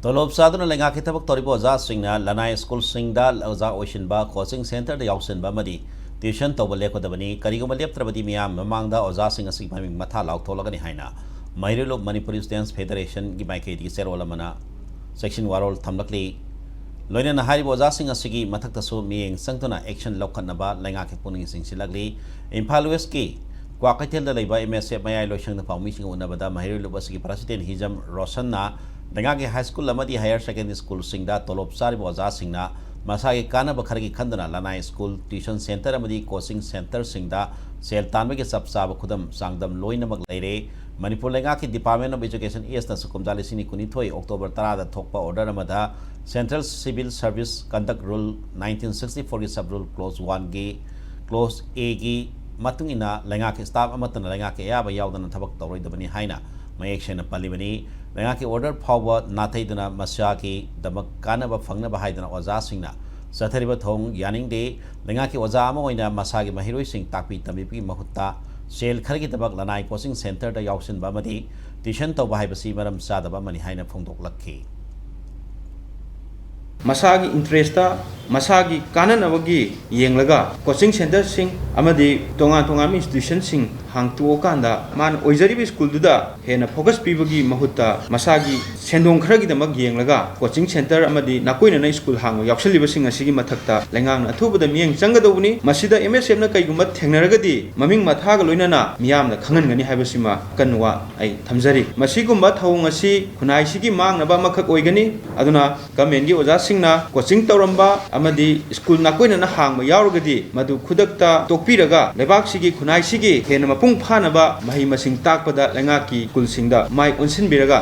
तोलोब सादुना लेंगा की थबक तोरिबो ओजा सिंगना लनाई स्कूल सिंगदा ओजा ओइशिनबा कोचिंग सेंटर दा याउसिनबा मदी ट्यूशन तौबा लेकोदबनी करिगुमा लेप्त्रबदी मियाम ममांगदा ओजा सिंग असि ममिंग मथा लाउथोलगनी हाइना मैरिलो मणिपुरी स्टूडेंट्स फेडरेशन की माइकेदी सेरोल अमना सेक्शन वारोल थमलकली लोइना हारिबो ओजा सिंग असि मथक्तसु मियेंग संगतुना एक्शन लौखनबा लेंगा की पुनिंग सिंगसिलगली इम्फाल वेस्ट की क्वाकैथेल लेबा एमएसएफ मयाय लोइसंग पाउमी सिंग उनबदा मैरिलो बसकी प्रेसिडेंट हिजम रोशनना लेंगा की high school higher secondary school तोलोब चारिब ओजा सिंगना मसागी कानब खरगी खंदना लनाई school tuition centre coaching centre सेल तानबे चप चाब खुदम चांगदम लोइनमक लेरे मणिपुर लेंगा की डिपार्टमेंट ऑफ एजुकेशन एस कुमजा लिसिनी कुनिथोई अक्टोबर 10 थोप order central civil service conduct rule 1964 की सब रूल क्लोज 1 की क्लोज ए की मतुंगिना लेंगा की स्टाफ अमतन लेंगा के याब यावदन थबक तौरोइदबनी हाइना मयेक सेना पल्लिबनी लेंगा की ऑर्डर फाव नाथैदुना मसा की दमक कानब फंगनब हाइदना ओजा सिंगना चथरिब थोंग यानिंगदे लेंगा की ओजा अमा ओइना मसा की महिरोइ सिंग ताकपी तमिपी महुत्ता सेल खरगी दबक लनाई कोचिंग सेंटर दा याउसिनबा मदी ट्यूशन तौबा हाइबसी मरम चादबा मनि हाइना फोंदोकलखी मसागी इंटरेस्ट मसागी काननबगी येंगलगा कोचिंग सेंटर सिंग अमदी तोंगा तोंगा इंस्टीट्यूशन सिंग हांगतोकांदा मान ओइजरिबि स्कूल दुदा हेना फोकस पीबगी महुत्ता मसागी सेंदोंग खरगी दमक येंगलगा कोचिंग सेंटर अमदी नाकोइना स्कूल हांग यावसलिबा सिंग असिगी मथक्ता लेंगांग अथुबदा मियेंग चंगदौबनी मसिदा एमएसएफ ना कईगुम थेंगनरगदी ममिंग मथागा लोइनाना मियामना खंगनगनी हाइबसिमा कनवा आई थमजरी मसिगुम्बा थौंग असि खुनाइसिगी मांगनबा मखक ओइगनी अदुना गवर्नमेंट की ओजा सिंगना कोचिंग तौरंबा अमदी स्कूल नाकोइना हांग यावरगदी मदु खुदक्ता तोकपीरगा लेबाकसिगी खुनाइसिगी हेना मपुंग फानबा मही मसिंग ताकपदा लेंगा की स्कूल सिंगदा माइ उनसिनबिरगा